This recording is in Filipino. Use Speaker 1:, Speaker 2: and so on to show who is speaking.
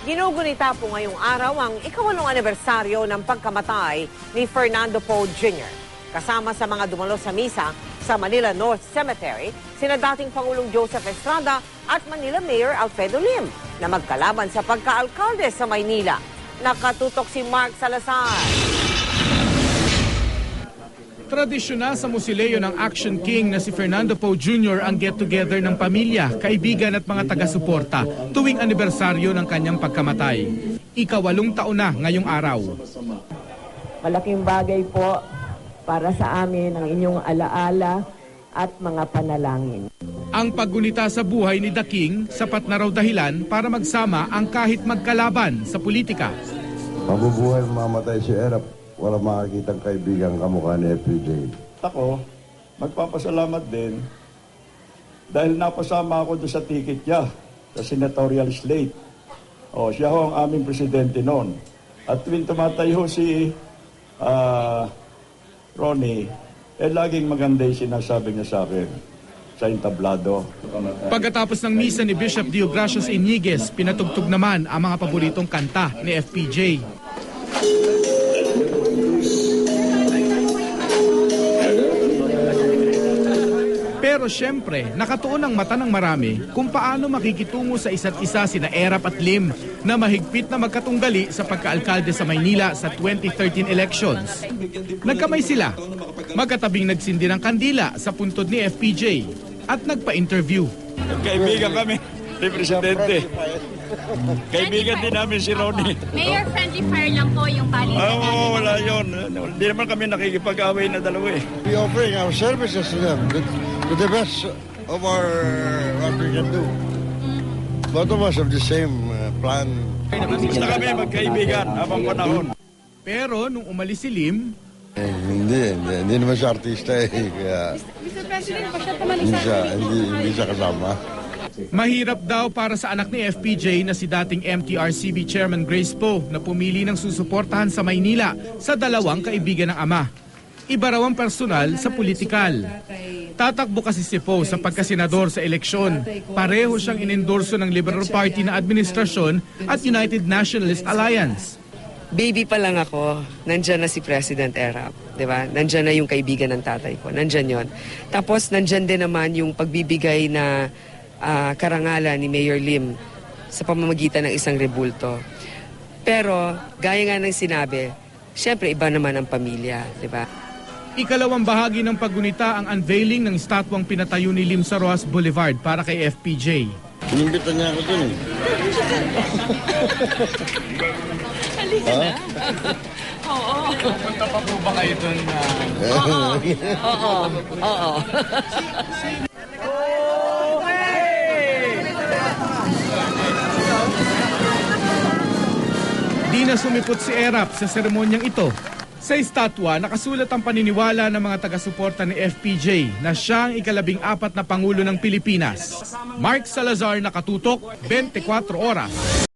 Speaker 1: Ginugunita po ngayong araw ang ika-8 anibersaryo ng pagkamatay ni Fernando Poe Jr. Kasama sa mga dumalo sa misa sa Manila North Cemetery, sina dating Pangulong Joseph Estrada at Manila Mayor Alfredo Lim na magkalaban sa pagka-alkalde sa Maynila. Nakatutok si Mark Salazar.
Speaker 2: Tradisyonal sa Musileo ng Action King na si Fernando Poe Jr. ang get-together ng pamilya, kaibigan at mga taga-suporta tuwing anibersaryo ng kanyang pagkamatay. Ika-8 taon na ngayong araw.
Speaker 3: Malaking bagay po para sa amin ang inyong alaala at mga panalangin.
Speaker 2: Ang paggunita sa buhay ni The King, sapat na raw dahilan para magsama ang kahit magkalaban sa politika.
Speaker 4: Mabubuhay mamatay si Erap. Wala makakitang kaibigan kamukha ni FPJ.
Speaker 5: Ako, magpapasalamat din dahil napasama ako doon sa ticket niya, sa senatorial slate. Siya ho ang aming presidente noon. At tuwing tumatayo si Ronnie, laging maganda yung sinasabi niya sa akin sa entablado.
Speaker 2: Pagkatapos ng misa ni Bishop Deogracius Iñiguez, pinatugtog naman ang mga paboritong kanta ni FPJ. Pero siyempre, nakatuon ang mata ng marami kung paano makikitungo sa isa't isa sina Erap at Lim na mahigpit na magkatunggali sa pagkaalkalde sa Maynila sa 2013 elections. Nagkamay sila, magkatabing nagsindi ng kandila sa puntod ni FPJ at nagpa-interview.
Speaker 5: Kaibigan kami ni Presidente. Kaibigan din namin si Ronnie.
Speaker 6: Mayor, friendly fire lang po yung balikan.
Speaker 5: Wala yun. Hindi naman kami nakikipag-away na dalawa eh.
Speaker 4: We offering our services to them to the best of our what we can do. Both of us have the same plan.
Speaker 5: Basta kami magkaibigan habang panahon.
Speaker 2: Pero nung umalis si Lim,
Speaker 4: Hindi naman siya artista eh. Kaya
Speaker 6: Mr. President, pa siya tumalik
Speaker 4: hindi siya kasama.
Speaker 2: mahirap daw para sa anak ni FPJ na si dating MTRCB Chairman Grace Poe na pumili ng susuportahan sa Maynila sa dalawang kaibigan ng ama. Iba raw ang personal sa politikal. Tatakbo kasi si Poe sa pagkasenador sa eleksyon. Pareho siyang inendorso ng Liberal Party na administrasyon at United Nationalist Alliance.
Speaker 7: Baby pa lang ako, nandyan na si President Erap, di ba? Nandyan na yung kaibigan ng tatay ko, nandyan yon. Tapos nandyan din naman yung pagbibigay na karangalan ni Mayor Lim sa pamamagitan ng isang rebulto. Pero, gaya nga ng sinabi, syempre iba naman ang pamilya, di ba?
Speaker 2: Ikalawang bahagi ng paggunita ang unveiling ng estatwang pinatayo ni Lim sa Rojas Boulevard para kay FPJ.
Speaker 4: Inimbitan niya ako dun eh.
Speaker 6: Oo.
Speaker 2: Punta pa po ba kayo dun?
Speaker 7: Oo.
Speaker 2: Di na sumipot si Erap sa seremonyang ito. Sa estatwa, nakasulat ang paniniwala ng mga taga-suporta ni FPJ na siya ang ika-14 na Pangulo ng Pilipinas. Mark Salazar, nakatutok, 24 oras.